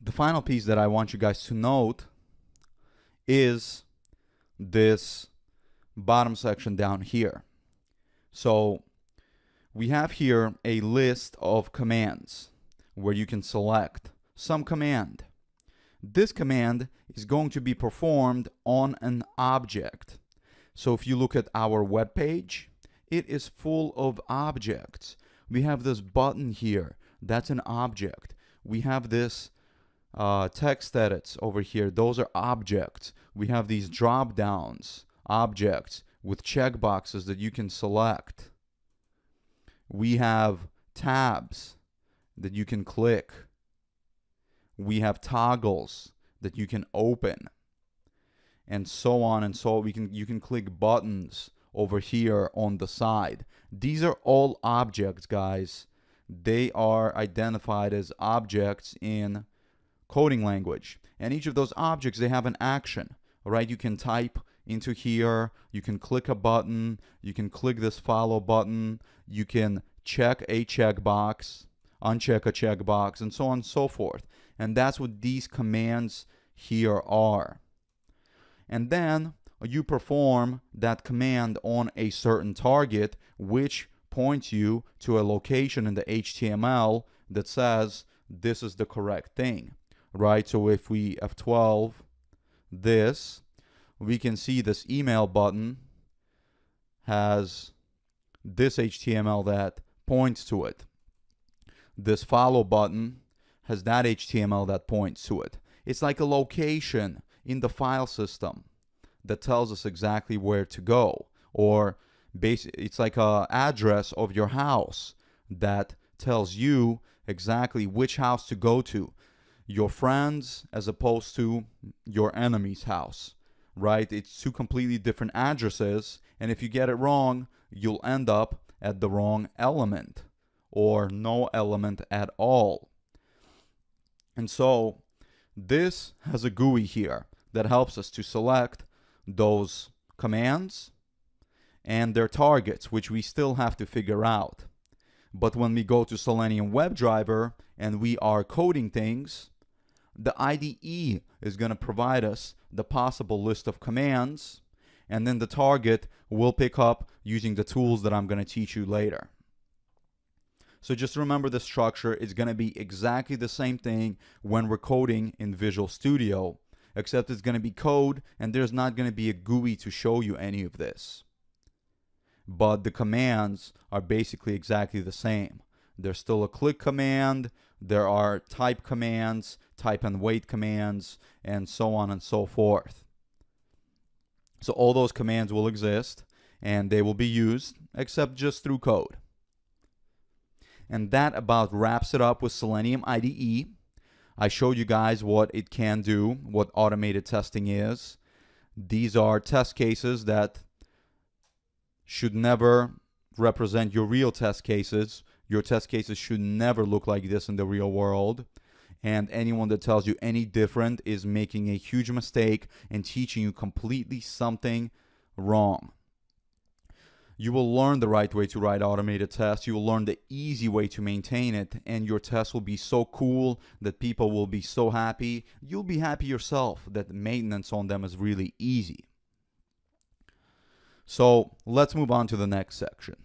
The final piece that I want you guys to note is this bottom section down here. So we have here a list of commands where you can select some command. This command is going to be performed on an object. So if you look at our web page, it is full of objects. We have this button here, that's an object. We have this text edits over here, those are objects. We have these drop downs, objects with checkboxes that you can select. We have tabs that you can click. We have toggles that you can open, and so on and so on. You can click buttons over here on the side. These are all objects, guys. They are identified as objects in coding language, and each of those objects, they have an action. All right, you can type into here, you can click a button, you can click this follow button, you can check a checkbox, uncheck a checkbox, and so on and so forth. And that's what these commands here are. And then you perform that command on a certain target, which points you to a location in the HTML that says this is the correct thing, right? So if we F12 this, we can see this email button has this HTML that points to it. This follow button has that HTML that points to it. It's like a location in the file system that tells us exactly where to go, or it's like an address of your house that tells you exactly which house to go to, your friends as opposed to your enemy's house, right? It's two completely different addresses, and if you get it wrong, you'll end up at the wrong element or no element at all. And so this has a GUI here that helps us to select those commands and their targets, which we still have to figure out. But when we go to Selenium WebDriver and we are coding things, the IDE is going to provide us the possible list of commands, and then the target will pick up using the tools that I'm going to teach you later. So just remember the structure is going to be exactly the same thing when we're coding in Visual Studio, except it's going to be code and there's not going to be a GUI to show you any of this. But the commands are basically exactly the same. There's still a click command, there are type commands, type and wait commands, and so on and so forth. So all those commands will exist and they will be used, except just through code. And that about wraps it up with Selenium IDE. I showed you guys what it can do, what automated testing is. These are test cases that should never represent your real test cases. Your test cases should never look like this in the real world. And anyone that tells you any different is making a huge mistake and teaching you completely something wrong. You will learn the right way to write automated tests. You will learn the easy way to maintain it, and your tests will be so cool that people will be so happy. You'll be happy yourself that the maintenance on them is really easy. So let's move on to the next section.